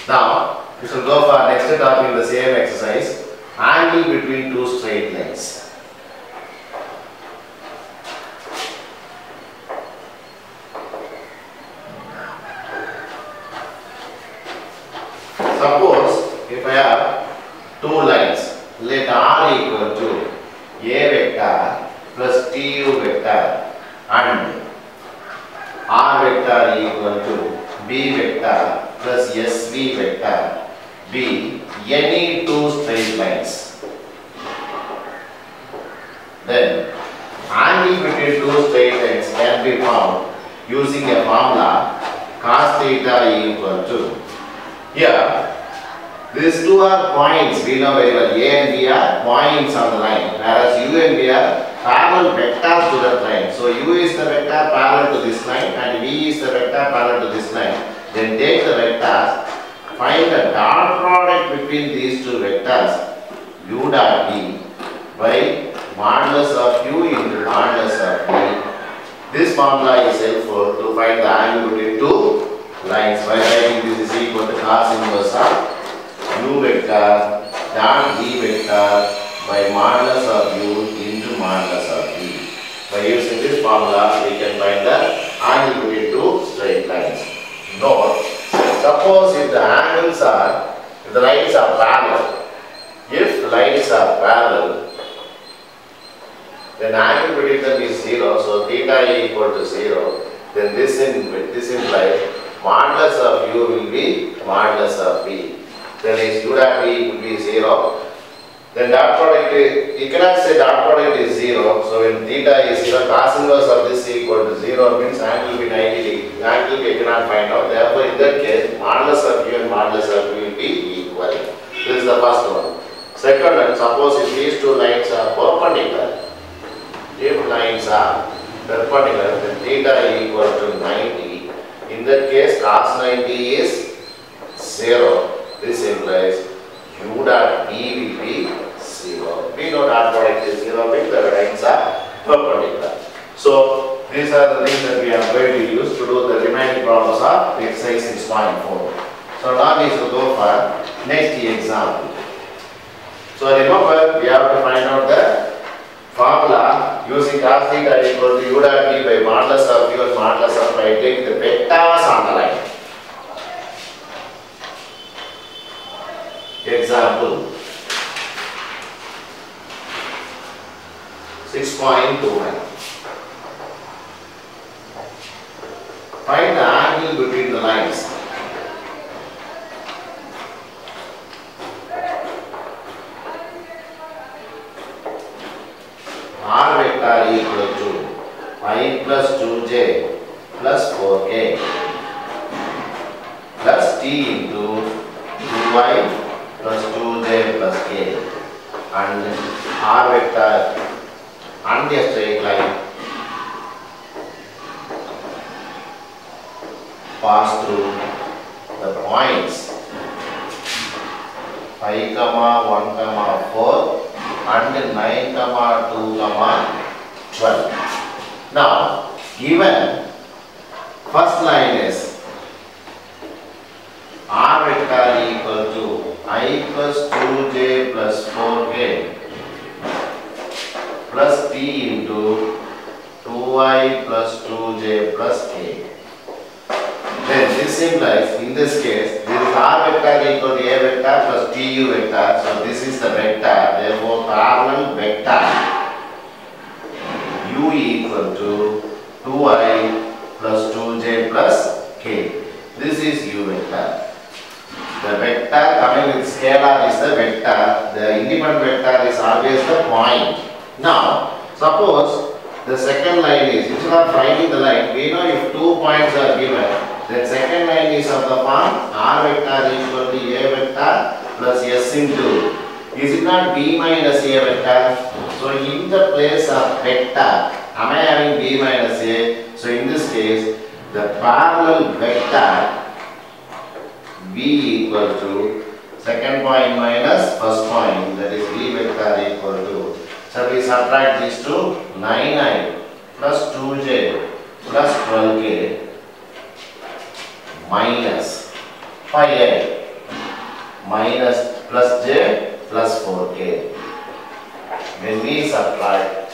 Now, we shall go for next topic in the same exercise. Angle between two straight lines. Suppose if I have two lines, let R equal to A vector plus TU vector and R vector equal to B vector plus SV vector be any two straight lines. Then angle between two straight lines can be found using a formula cos theta equal to. Here these two are points, we know very well. A and B are points on the line, whereas U and B are parallel vectors to that line. So U is the vector parallel to this line and V is the vector parallel to this line. Then take the vectors, find the dot product between these two vectors, U dot B by modulus of U into modulus of B. This formula is helpful to find the angle between two lines by writing this is equal to cos inverse of U vector dot B vector by modulus of U into modulus of B. By using this formula, we can find the angle between two straight lines. Note, suppose if the angles are, if the lines are parallel, if lines are parallel, then angle between them is 0, so theta equal to 0, then this implies modulus of U will be modulus of B. Then is U dot B will be 0. Then dot product is, you cannot say dot product is 0. So when theta is 0, cos inverse of this equal to 0 means angle will be 90 degree. Angle we cannot find out. Therefore in that case, modulus of U and modulus of V will be equal. This is the first one. Second one, suppose if these two lines are perpendicular. If lines are perpendicular, then theta equal to 90. In that case, cos 90 is 0. This implies U dot B will be 0. We know dot product is 0 means the lines are perpendicular. So these are the things that we are going to use to do the remaining problems of exercise 6.4. So now we shall go for next example. So remember, we have to find out the formula using cos theta equal to U dot B by modulus of U and modulus of I take the vectors on the line. Example 6.29. Find the angle between the lines. R vector equal to I plus 2j plus 4k plus t into 2y plus 2j plus k and R vector and a straight line pass through the points 5, 1, 4 and 9, 2, 12. Now, given first line is R vector equal to I plus 2j plus 4k plus t into 2i plus 2j plus k. Then this implies, in this case, this is R vector equal to A vector plus TU vector. So this is the vector, therefore parallel vector U equal to 2i plus 2j plus k. This is U vector. The vector coming with scalar is the vector. The independent vector is always the point. Now, suppose the second line is, instead of finding the line, we know if 2 points are given, then second line is of the form R vector equal to A vector plus S into, is it not B minus A vector? So in the place of vector, am I having B minus A? So in this case, the parallel vector V equal to second point minus first point, that is V vector equal to, so we subtract these two, 9i plus 2j plus 12k minus 5i. minus plus j plus 4k. When we subtract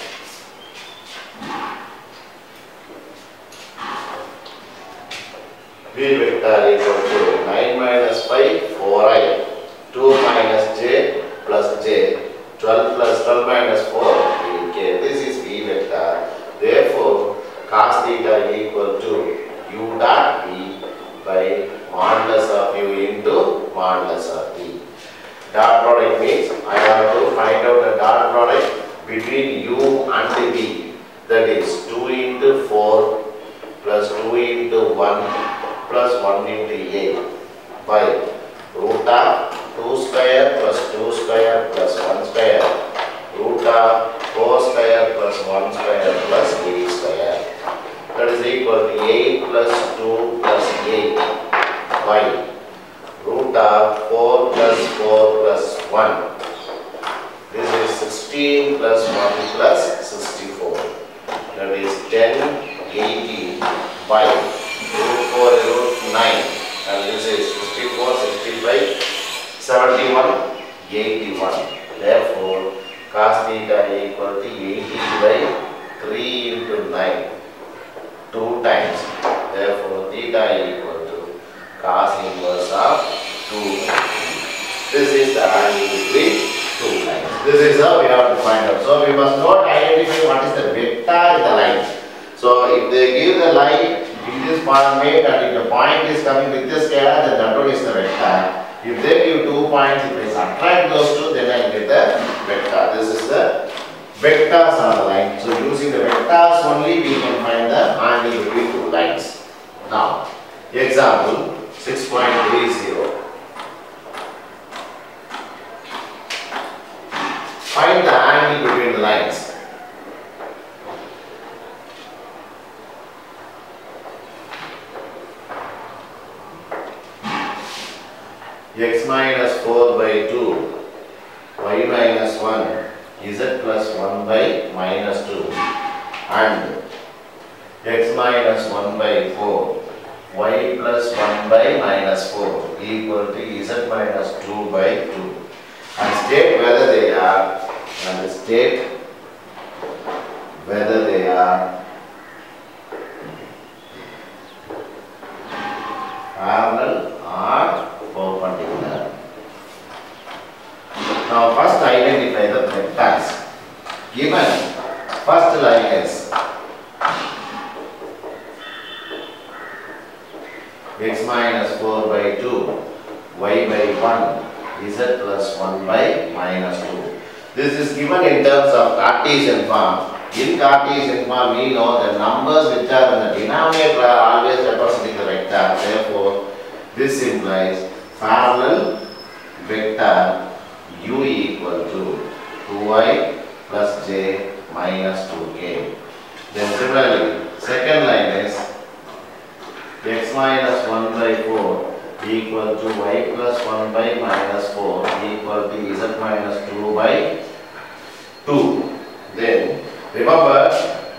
v vector equal to 9 minus 5 4i, 2 minus j plus j, 12 plus 12 minus 4 vk. This is v vector. Therefore, cos theta equal to u dot v by modulus of u into modulus of v. Dot product means I have to find out the dot product between u and v. That is 2 into 4 plus 2 into 1 plus 1 into 8 by root of 2 square plus 2 square plus 1 square, root of 4 square plus 1 square plus 8 square. That is equal to 8 plus 2 plus 8 by root of 4 plus 4 plus 1. This is 16 plus 1 plus 64. That is 10, 80 by root 4 is root 9. And this is 64, 65, 71, 81. Therefore, cos theta equal to 80 by 3 into 9. 2 times. Therefore, theta equal to cos inverse of 2. This is the angle between 2 lines. This is how we have to find out. So we must not identify what is the vector in the line. So if they give the line in this format and if the point is coming with the scalar, then that one is the vector. If they give 2 points, if I subtract those two, then I get the vector. This is the vectors on the line. So using the vectors only we can find the angle between 2 lines. Now, example 6.30. Find the angle between the lines. X minus 4 by 2, y minus 1, z plus 1 by minus 2, and x minus 1 by 4, y plus 1 by minus 4 equal to z minus 2 by 2. And state whether they are, parallel or perpendicular. Now first identify the vectors. Given first line is x minus 4 by 2, y by 1, z plus 1 by minus 2. This is given in terms of Cartesian form. In Cartesian form, we know the numbers which are in the denominator are always representing the vector. Therefore, this implies parallel vector u equal to 2y plus j minus 2k. Then similarly, second line is x minus 1 by 4 equal to y plus 1 by minus 4 equal to z minus 2 by 2. Then remember,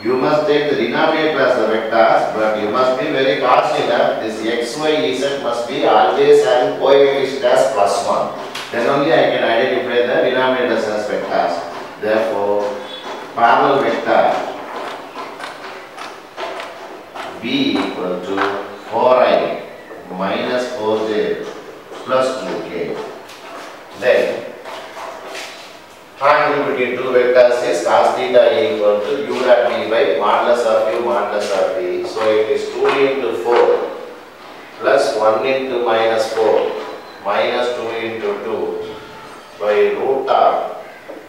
you must take the denominator as the vectors, but you must be very cautious enough. This x, y, z must be always having coefficient as plus 1. Then only I can identify the denominators as vectors. Therefore, parallel vector b equal to 4i minus 4j plus 2k. Then triangle between two vectors is cos theta equal to u dot v by modulus of u modulus of v. So it is 2 into 4 plus 1 into minus 4 minus 2 into 2 by root of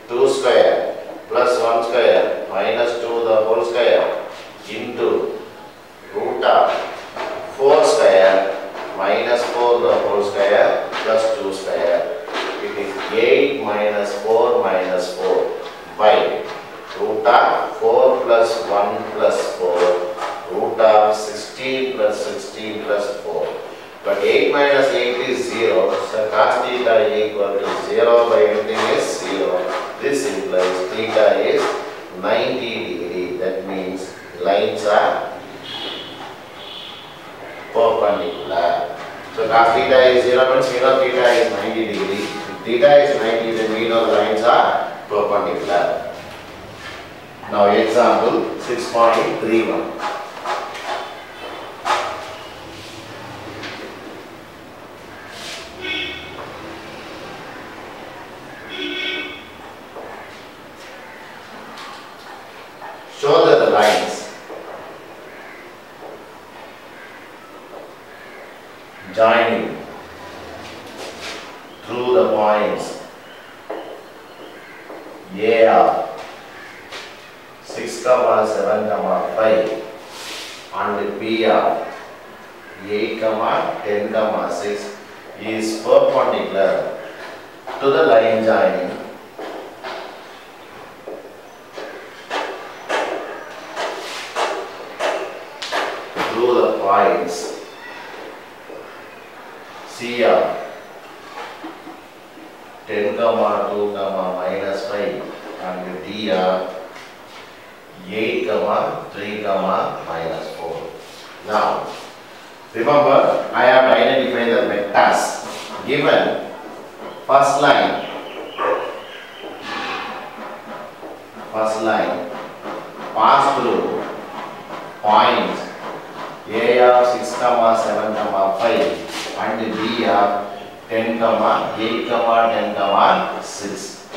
2 square plus 1 square minus 2 the whole square into root of 4 square minus 4 the whole square plus 2 square. It is 8 minus 4 minus 4 by root of 4 plus 1 plus 4 root of 16 plus 16 plus 4. But 8 minus 8 is 0. So cos theta equal to 0 by anything is 0. This implies theta is 90 degree. That means lines are perpendicular. So cos theta is 0 means we know theta is 90 degree. If theta is 90, then we know the lines are perpendicular. Now example 6.31. Show that the lines joining through the points A of 6, 7, 5 and B of 8, 10, 6 is perpendicular to the line joining through the points C of 10, 2, -5 and D of 8, 3, -4. Now, remember, I have identified the vectors. Given first line pass through points A of 6, 7, 5 and B of 10, 8, 10, 6.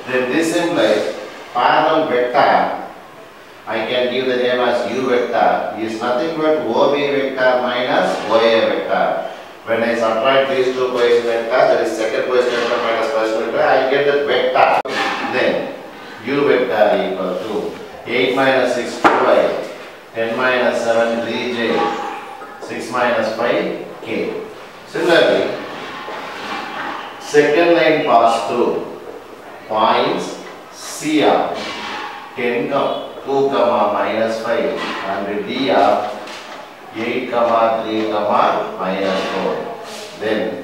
Then this implies parallel vector. I can give the name as U vector is nothing but OB vector minus OA vector. When I subtract these two coefficient vectors, that is second coefficient vector minus first vector, I get that vector. Then U vector equal to 8 minus 6 2i, 10 minus 7 3j, 6 minus 5 k. Similarly, second line pass through points C of 10, 2, -5 and D of 8, 3, -4. Then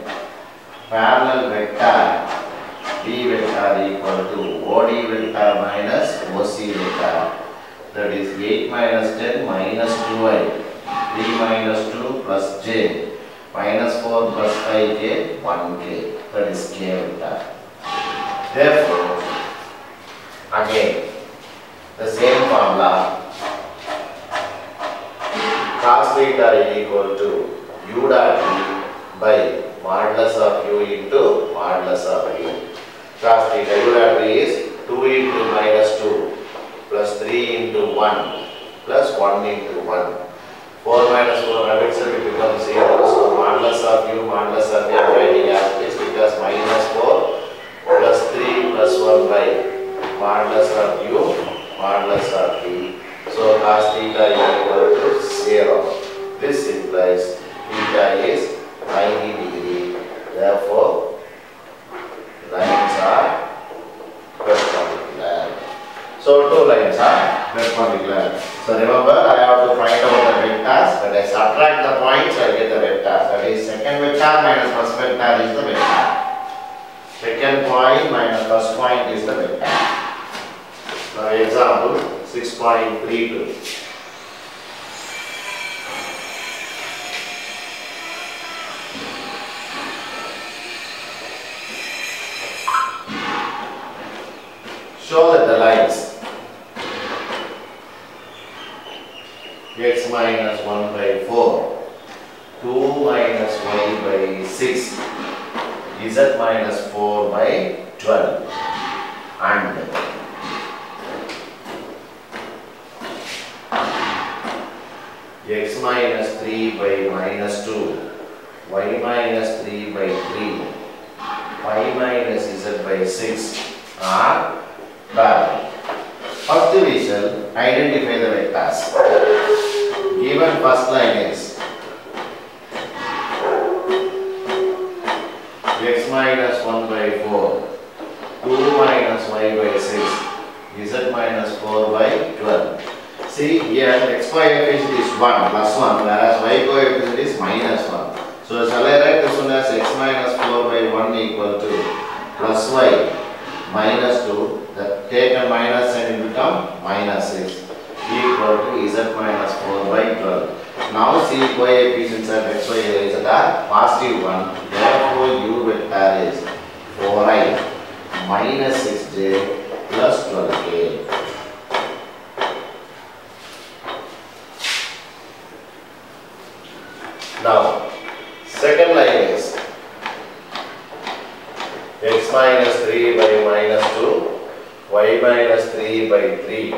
parallel vector B vector equal to OD vector minus OC vector. That is 8 minus 10 minus 2i, 3 minus 2 plus j, minus 4 plus 5k, 1k. That is k vector. Therefore, again, the same formula, cos theta is equal to u dot v by modulus of u into modulus of v. Cos theta u dot v is 2 into -2 plus 3 into 1 plus 1 into 1. 4 minus 4 rabbits will become 0. So modulus of u modulus of v I am writing as this because -4 plus 3 plus 1 by modulus of u modulus of v. So cos theta is equal to 0. This implies theta is 90 degree. Therefore, lines are perpendicular. So two lines are perpendicular. So remember, I have to find out the vectors. When I subtract the points, I get the vectors. That is second vector minus first vector is the vector. Second point minus first point is the vector. Now example 6.32. Show that the lines x minus 1 by 4, 2 minus y by 6, z minus 4 by 12 and x minus 3 by minus 2, y minus 3 by 3, 5 minus z by 6 are parallel. First we shall identify the vectors. Given first line is x minus 1 by 4, 2 minus y by 6, z minus 4 by 12. See here x coefficient is 1 plus 1 whereas y coefficient is minus 1. So shall I write this one as x minus 4 by 1 equal to plus y minus 2, that take a minus and it will become minus 6 equal to z minus 4 by 12. Now see coefficients of x, y, z are positive 1. Therefore, u vector is 4i minus 6j plus 12k. Now, second line is x minus 3 by minus 2, y minus 3 by 3,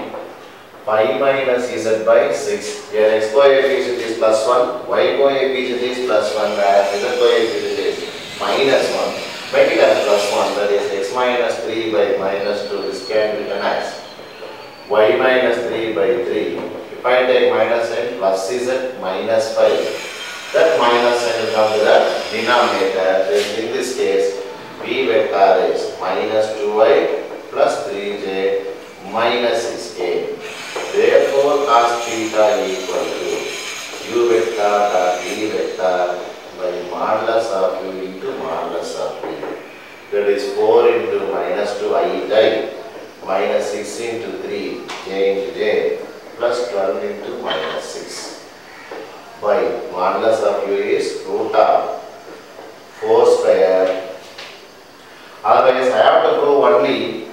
pi minus z by 6. Here x coefficient is plus 1, y coefficient is plus 1, whereas z coefficient is minus 1. Make it as plus 1, that is x minus 3 by minus 2. This can be written as y minus 3 by 3. If I take minus n plus z minus 5. That minus sign will come to the denominator. Then in this case, v vector is minus 2y plus 3j minus 6k. Therefore, cos theta equal to u vector dot v vector by modulus of u into modulus of v. That is 4 into minus 2 I minus 6 into 3 j into j plus 12 into minus 6. By modulus of u is root of 4 square. Otherwise, I have to prove only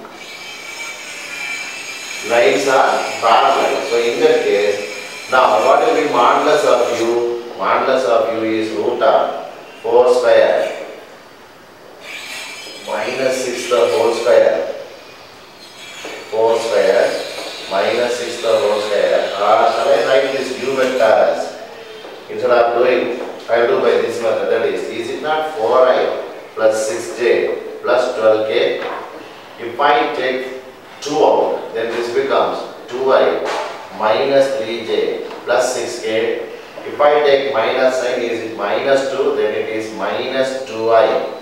lines are parallel. So, in that case, now what will be modulus of u? Modulus of u is root of 4 square minus 6 the whole square. 4 square minus 6 the whole square. Shall I write this u vector as? Instead of doing, I will do by this method. That is it not 4i plus 6j plus 12k? If I take 2 out, then this becomes 2i minus 3j plus 6k. If I take minus sign, is it minus 2? Then it is minus 2i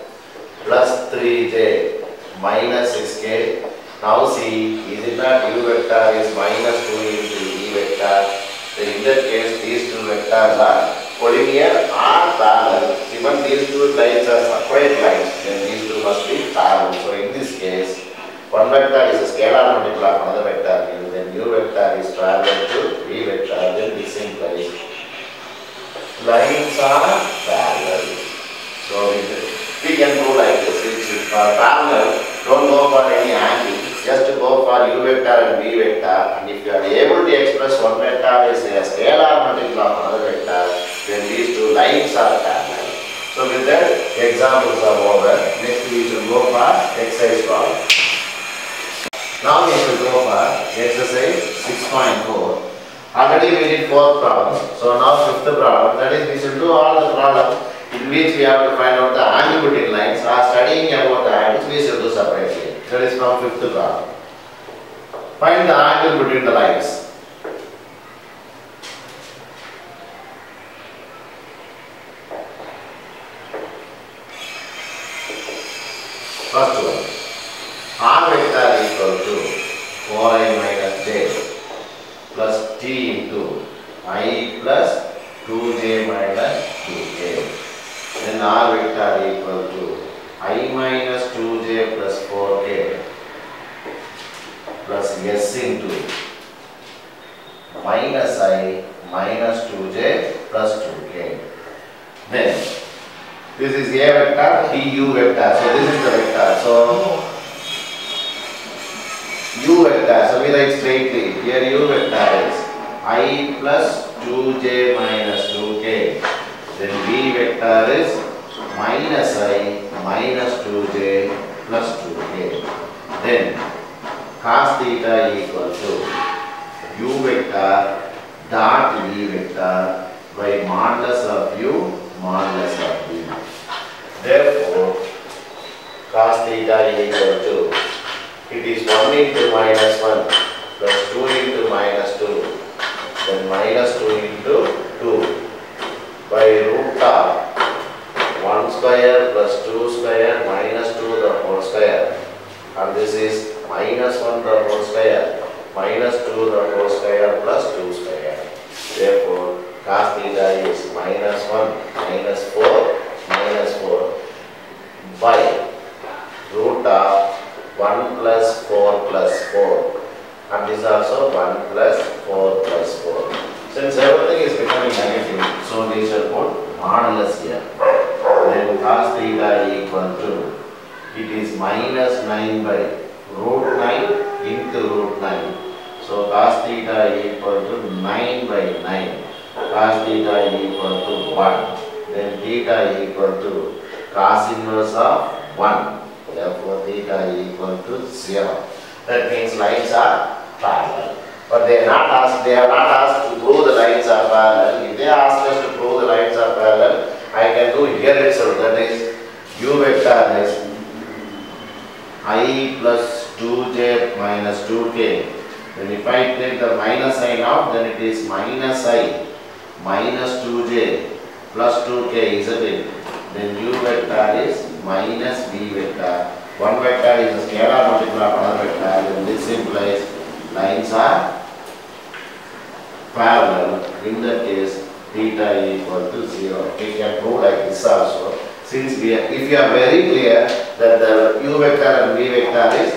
plus 3j minus 6k. Now see, is it not u vector is minus 2 into v vector? So in that case, these two vectors are collinear or parallel. Even these two lines are separate lines, then these two must be parallel. So in this case, one vector is a scalar multiple of another vector u, then u vector is parallel to v vector, then this implies lines are parallel. So we can go like this. If parallel, don't go for any angle. Just go for u vector and v vector, and if you are able to express one vector as a scalar multiple of another vector, then these two lines are parallel. So with that, examples are over. Next we should go for exercise problem. Now we should go for exercise 6.4. Already we did 4th problem, so now 5th problem. That is, we should do all the problems in which we have to find out the angle between lines. Or studying about the angles, we should do separately. That is from 5th problem. Find the angle between the lines. First one, r vector equal to 4i minus j plus t into I plus 2j minus 2k. Then r vector equal to I minus 2j plus 4k plus s into minus I minus 2j plus 2k. Then this is a vector, du vector. So this is the vector. So u vector. So we write straightly. Here u vector is I plus 2j minus 2k. Then v vector is minus I minus 2j plus 2k. Then cos theta equal to u vector dot v vector by modulus of u modulus of v. Therefore, cos theta equal to, it is 1 into minus 1 plus 2 into minus 2, then minus 2 into 2 by root of 1 square plus 2 square minus 2 the whole square, and this is minus 1 the whole square minus 2 the whole square plus 2 square. Therefore, cos theta is minus 1 minus 4 minus 4 by root of 1 plus 4 plus 4, and this also 1 plus 4 plus 4. Since everything is becoming negative, minus 9 by root 9 into root 9. So cos theta equal to 9 by 9. Cos theta equal to 1. Then theta equal to cos inverse of 1. Therefore theta equal to 0. That means lines are parallel. But they have not asked to prove the lines are parallel. If they ask us to prove the lines are parallel, I can do here itself. That is u vector is I plus 2j minus 2k. Then if I take the minus sign out, then it is minus I minus 2j plus 2k, isn't it? Then u vector is minus v vector. One vector is a scalar multiple of another vector. Then this implies lines are parallel. In that case, theta equal to 0. We can prove like this also. Since if you are very clear that the u vector and v vector is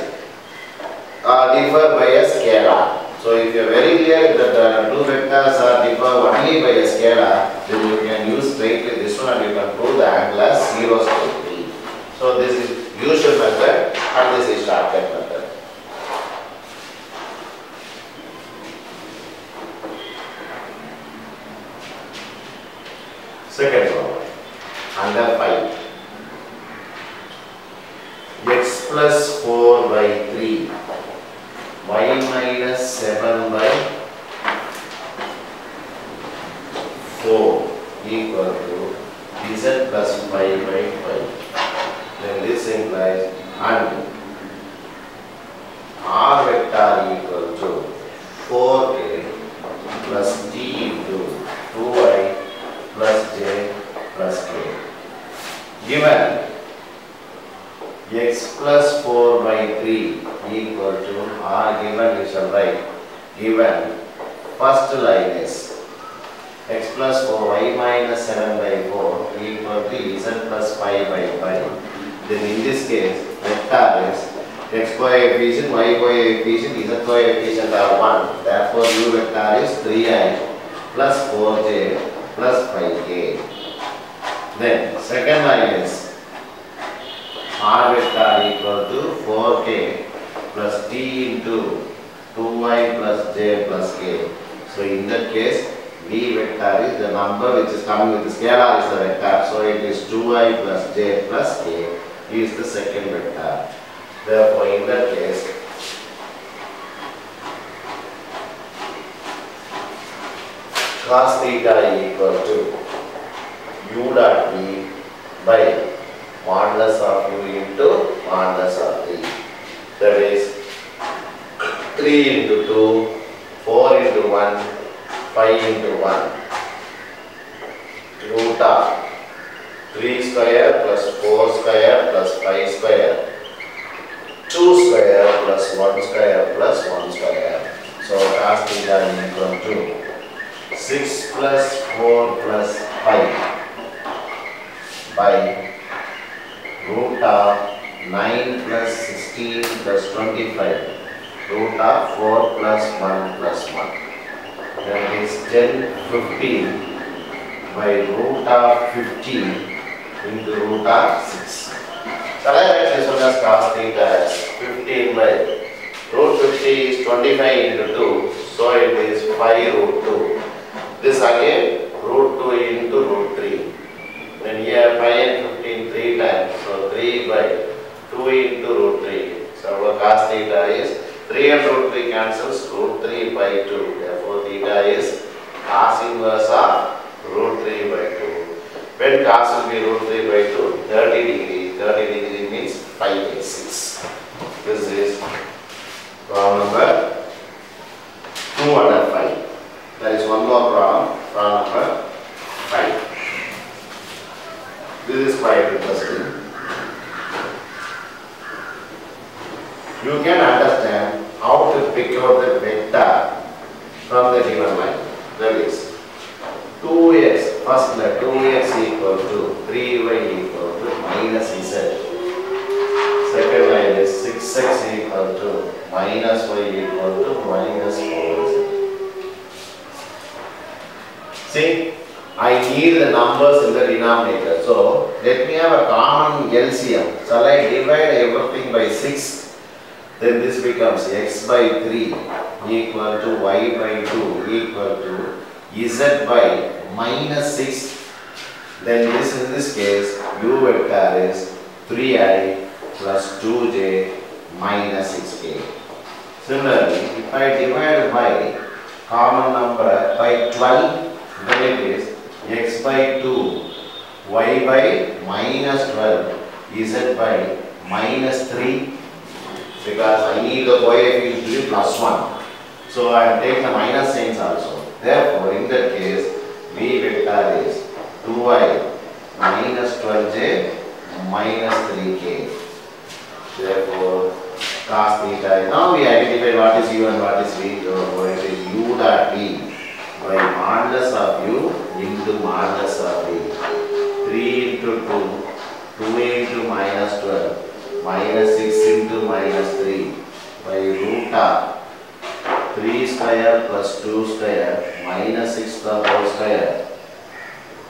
differ by a scalar. So if you are very clear that the two vectors are differ only by a scalar, then you can use straightly this one and you can prove the angle as 0 straightly. So this is usual method and this is shortcut method. Second problem, under 5. X plus 4 by 3, y minus 7 by 4 equal to z plus 5 by 5. Then this implies and r vector equal to 4k plus t into 2y plus j plus k. Given x plus 4 by 3 equal to r, given we shall write, given first line is x plus 4 y minus 7 by 4 equal to z plus 5 by 5. Then in this case vector is x coefficient, y coefficient, z coefficient are 1. Therefore u vector is 3i plus 4j plus 5k. Then second line is r vector equal to 4k plus t into 2y plus j plus k. So in that case v vector is the number which is coming with the scalar is the vector. So it is 2y plus j plus k is the second vector. Therefore in that case cos theta equal to u dot v by modulus of u into modulus of v. That is 3 into 2, 4 into 1, 5 into 1. Root of 3 square plus 4 square plus 5 square. 2 square plus 1 square plus 1 square. So cos theta equal to 6 plus 4 plus 5 by root of 9 plus 16 plus 25, root of 4 plus 1 plus 1. That is 10, 15 by root of 15 into root of 6. Shall I write this one as cos theta as 15 by root 50 is 25 into 2, so it is 5 root 2. This again root 2 into root 3. Then here 5 and 15 3 times, so 3 by 2 into root 3. So our cos theta is 3 and root 3 cancels, root 3 by 2. Therefore theta is cos inverse of root 3 by 2. When cos will be root 3 by 2? 30 degree. 30 degree means 5 by 6. This is problem number 2 under 5. There is one more problem, problem number 5. This is quite interesting. You can understand how to pick out the vector from the given line. That is 2x, first line 2x equal to 3y equal to minus z. Second line is 6x equal to minus y equal to minus 4z. See, I need the numbers in the denominator. So let me have a common LCM. Shall I divide everything by 6? Then this becomes x by 3 equal to y by 2 equal to z by minus 6. Then this, in this case, u vector is 3I plus 2j minus 6k. Similarly, if I divide by common number by 12, then it is x by 2, y by minus 12, z by minus 3, because I need the coefficient to be plus 1. So I am taking the minus signs also. Therefore, in that case, v vector is 2y minus 12j minus 3k. Therefore, cos theta. Now we identify what is u and what is v. So it is u dot v by modulus of u into modulus of v. 3 into 2, 2 into minus 12, minus 6 into minus 3 by root of 3 square plus 2 square minus 6 the whole square,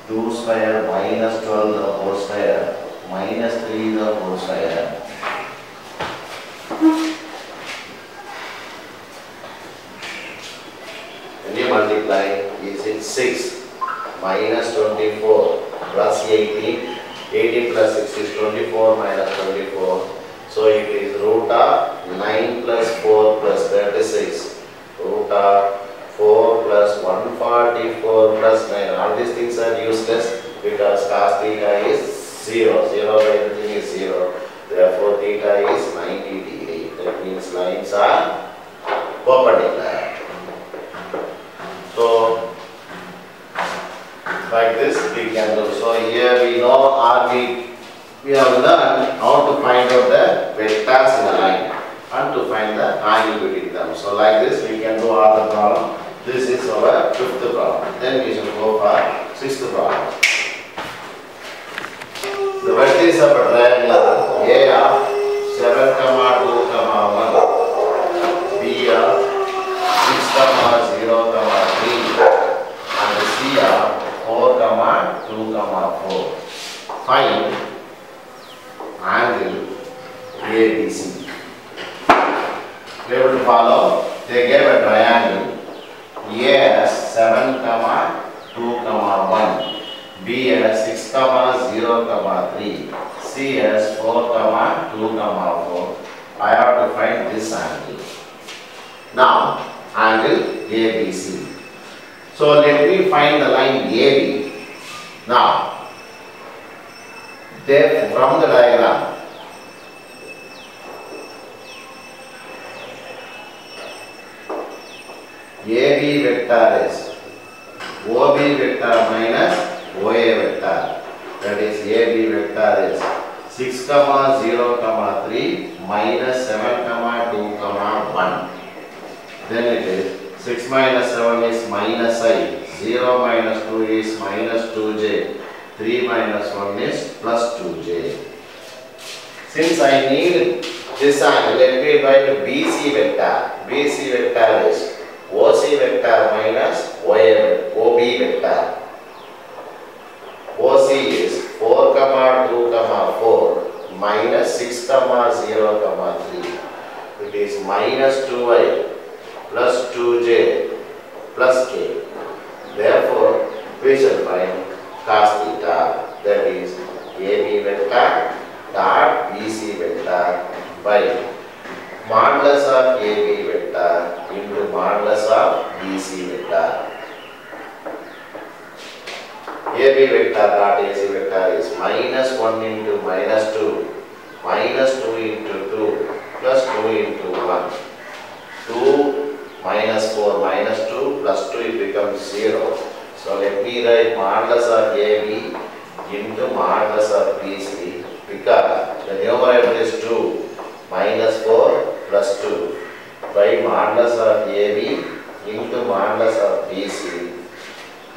2 square minus 12 the whole square minus 3 the whole square. When you multiply, is it 6 minus 24 plus 18, 18 plus 6 is 24 minus 24. So it is root of 9 plus 4 plus 36, root of 4 plus 144 plus 9. All these things are useless because cos theta is 0. 0 by everything is 0. Therefore, theta is 90 degree. That means lines are perpendicular. So, like this we can do. So, here we know we have learned how to find out the vectors in a line and to find the angle between them. So, like this we can do all the problem. This is our 5th problem. Then we should go for 6th problem. The vertex of a triangle A of 7, 2, 1, B of 6, 0, 3 and C of 4, 2, 4. Find angle ABC. You able to follow? They gave a triangle A as 7, 2, 1, B as 6, 0, 3, C as 4, 2, 4. I have to find this angle. Now, angle ABC. So, let me find the line AB. Now, there from the diagram, AB vector is OB vector minus OA vector. That is AB vector is 6, 0, 3 minus 7, 2, 1. Then it is 6 minus 7 is minus I, 0 minus 2 is minus 2j, 3 minus 1 is plus 2j. Since I need this angle, let me write BC vector. BC vector is OC vector minus OB vector. OC is 4, 2, 4 minus 6, 0, 3. It is minus 2i plus 2j plus k. Therefore, we shall find cos theta. That is AB vector dot BC vector by modulus of AB vector into modulus of BC vector. AB vector dot AC vector is minus 1 into minus 2, minus 2 into 2, plus 2 into 1. 2 minus 4 minus 2 plus 2, it becomes 0. So let me write modulus of AB into modulus of BC because the numerator is 2 minus 4 plus 2 by modulus of AB into modulus of BC.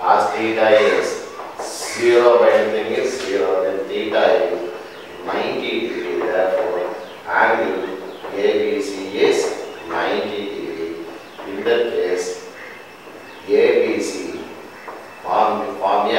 Cos theta is 0 by anything is 0, then theta is 90 degree. Therefore, angle ABC is 90 degree. In that case, ABC form a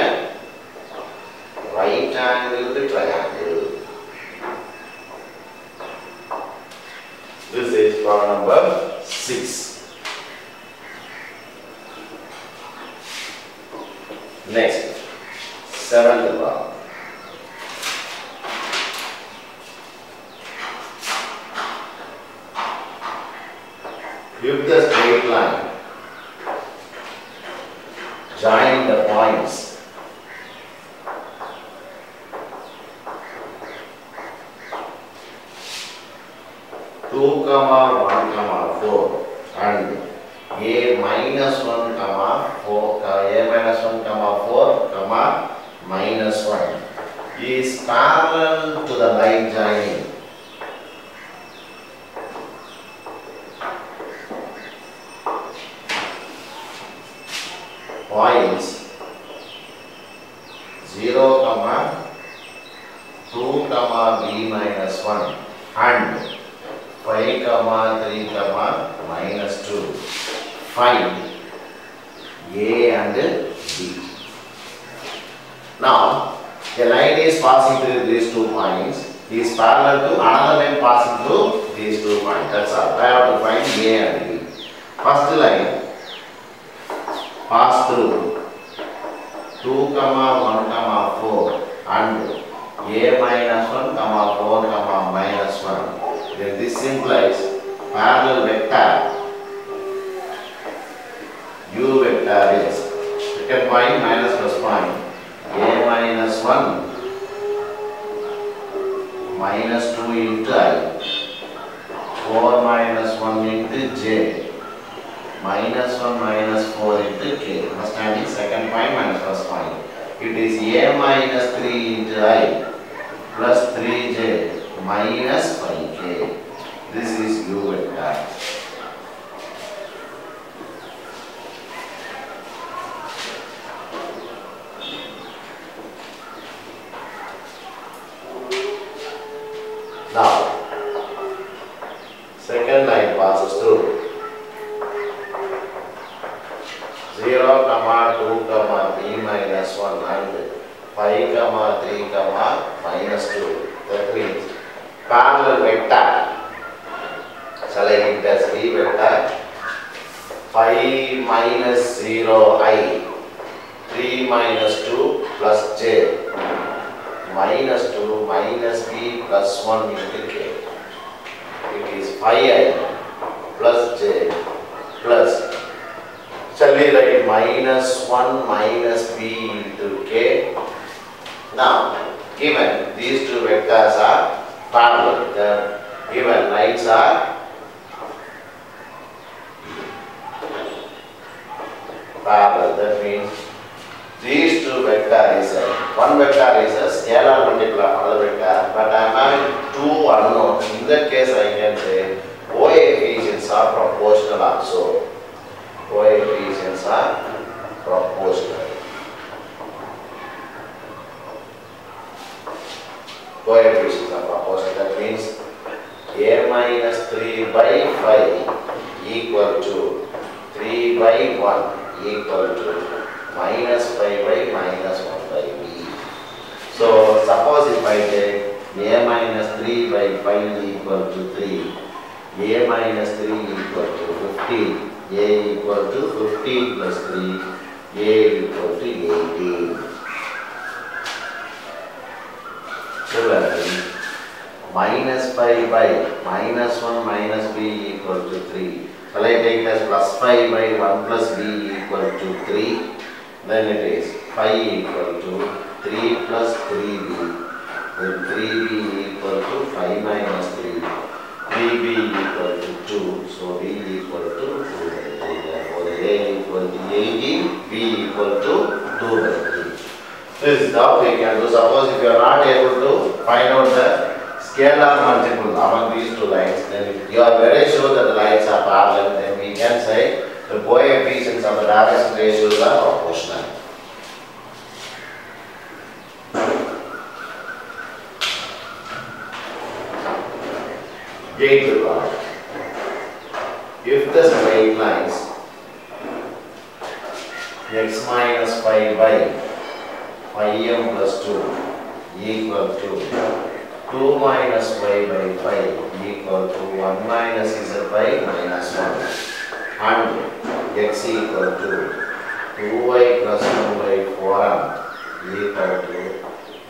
If the straight line join the points 2, 1, 4 and a minus 1, 4, a minus 1, 4, minus 1 is parallel to the line joining points 0, 2, b minus 1 and 5, 3, minus 2. Find A and B. Now, the line is passing through these 2 points. Is parallel to another line passing through these 2 points. That's all. I have to find A and B. First line pass through 2, 1, 4 and A minus 1, 4, minus 1. Then this implies parallel vector U vector is second point minus plus point A minus 1 minus 2 into I 4 minus 1 into J minus 1 minus 4 into K. Understanding second point minus first point. It is A minus 3 into I plus 3J minus 5K. This is U vector. Now, second line passes through 0, 2, b minus 1 and 5, 3, minus 2. That means parallel vector. Shall I give it as B vector? 5 minus 0 I 3 minus 2 plus J minus 2 minus B plus 1 into K. It is 5I plus J plus, shall we write minus 1 minus B into K? Now, given these 2 vectors are parallel, the given lines are parallel. That means these 2 vector is one vector is a scalar multiple of another vector, but I am having 2 unknowns. In that case, I can say coefficients are proportional also. Coefficients are proportional. Coefficients are proportional. That means A minus 3 by 5 equal to 3 by 1 equal to minus 5 by minus 1 by B. So, suppose if I take A minus 3 by 5 equal to 3, A minus 3 equal to 15, A equal to 15 plus 3, A equal to 18. Similarly, minus 5 by minus 1 minus B equal to 3. Shall I take it as plus 5 by 1 plus B equal to 3? Then it is 5 equal to 3 plus 3B. Then 3B equal to 5 minus 3. 3B equal to 2. So B equal to 2 by 3. Therefore A equal to 18, B equal to 2 by 3. This is how we can do. Suppose if you are not able to find out the scalar multiple among these 2 lines, then you are very sure that the lines are parallel, then we can say the coefficients of the direction ratios are proportional. Gauge rod. If the straight lines x minus 5 by 5m plus 2 equal to 2 minus 5 by 5 equal to 1 minus z by minus 1 and x equal to 2y plus 1 by 4m equal to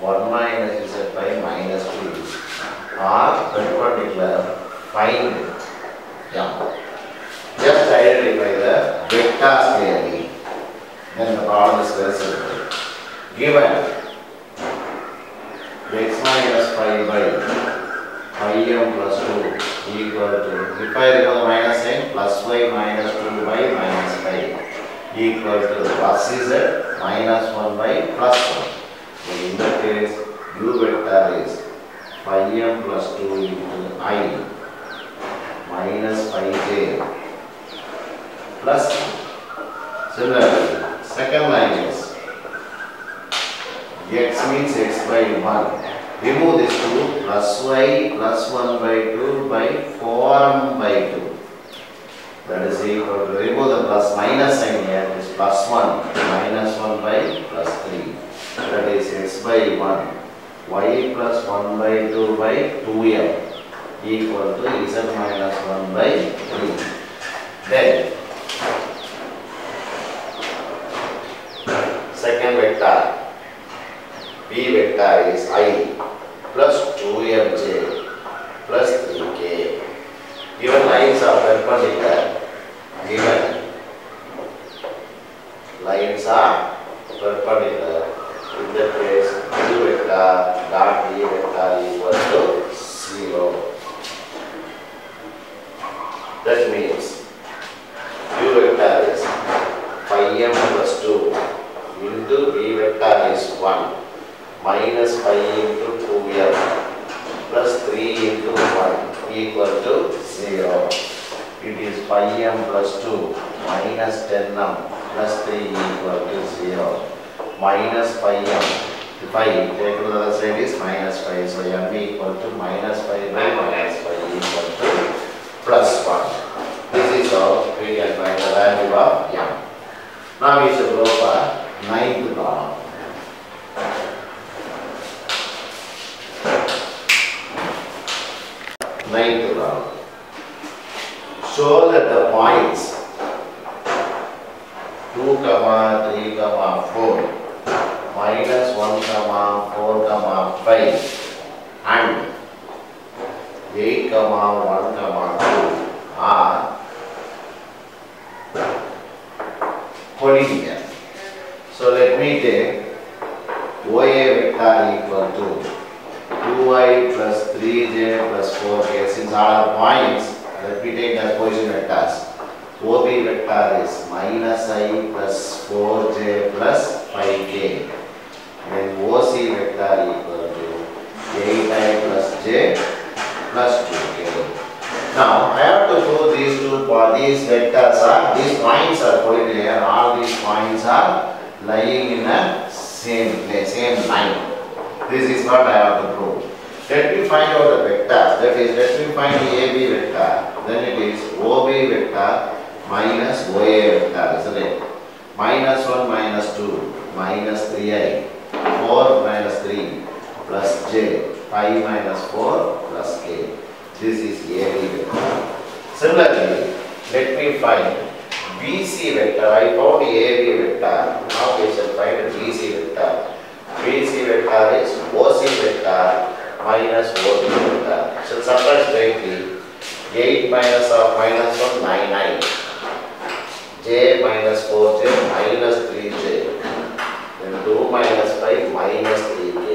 1 minus z by minus 2 are perpendicular, find m. Just vectors clearly, then the problem is very simple. Given x minus 5 by phi m plus 2 equal to, if I remove the minus sign, plus y minus 2 by minus 5 equal to plus z minus 1 by plus 1. In that case, u vector is phi m plus 2 into I minus phi j plus 1. Similarly, second line is x means x by 1. Remove this 2, plus y plus 1 by 2 by 4m by 2. That is equal to, remove the plus minus sign here, is plus 1 minus 1 by plus 3. That is x by 1, y plus 1 by 2 by 2m equal to z minus 1 by 3. Then second vector B vector is I plus 2mj plus 3k. Given lines are perpendicular, in that case U vector dot B vector equal to 0. That means U vector is phi m plus 2 into B vector is 1 minus phi into 2m plus 3 into 1 equal to 0. It is phi m plus 2 minus 10m plus 3 equal to 0. Minus phi m. If I take to the other side is minus 5. So m equal to minus 5 by minus 5 equal to plus 1. This is how we can find the value of m. Now we should go for ninth problem. Ninth problem. Show that the points 2, 3, 4, minus 1, 4, 5 and 8, 1, 2 are collinear. So let me take OA vector equal to 2i plus 3j plus 4k. Since all are points, let me take the position vectors. OB vector is minus I plus 4j plus 5k. Then OC vector equal to 8i plus j plus 2k. Now I have to prove these these vectors are, these points are collinear. All these points are lying in a same place, same line. This is what I have to prove. Let me find out the vector. That is, let me find the AB vector. Then it is OB vector minus OA vector, isn't it? Minus 1 minus 2 minus 3i, 4 minus 3 plus j, 5 minus 4 plus k. This is AB vector. Similarly, let me find BC vector. I found the AB vector. Now we shall find the BC vector. BC vector is OC vector minus OB vector. So subtract directly. 8 minus of minus 1, 9i. J minus 4j minus 3j. Then 2 minus 5 minus 3k.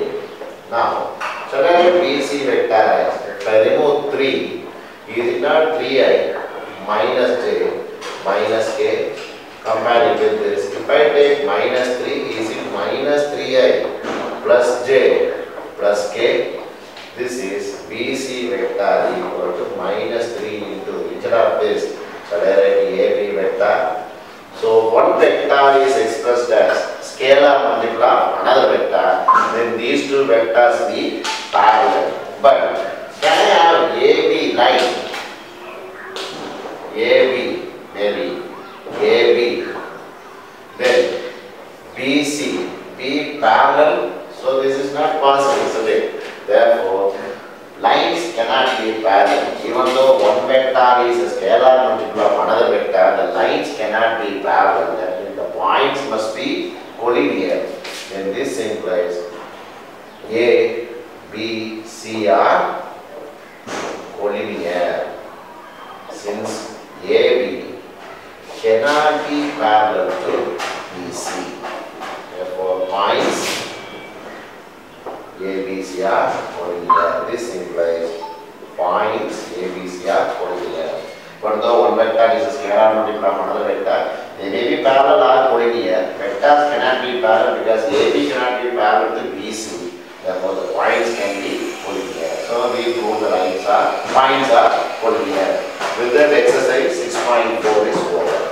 Now, shall I have BC vector as? If I remove 3, is it not 3i minus j minus k? Compare it with this. If I take minus 3, is it minus 3i plus j plus k? This is BC vector equal to minus 3 into, instead of this, shall I write AB vector? So one vector is expressed as scalar multiple of another vector, then these two vectors be parallel. But can I have AB line? AB, maybe AB, then BC be parallel. So this is not possible, isn't it? Therefore, lines cannot be parallel. Even though one vector is a scalar multiple of another vector, the lines cannot be parallel. That means the points must be collinear. Then this implies A, B, C are collinear. Since AB cannot be ABC are collinear. This implies points ABC are collinear. But though one vector is a scalar multiple of another vector, they may be parallel or collinear. Vectors cannot be parallel because AB cannot be parallel to BC. Therefore, the points can be collinear. So we prove the points are collinear. With that exercise 6.4 is over.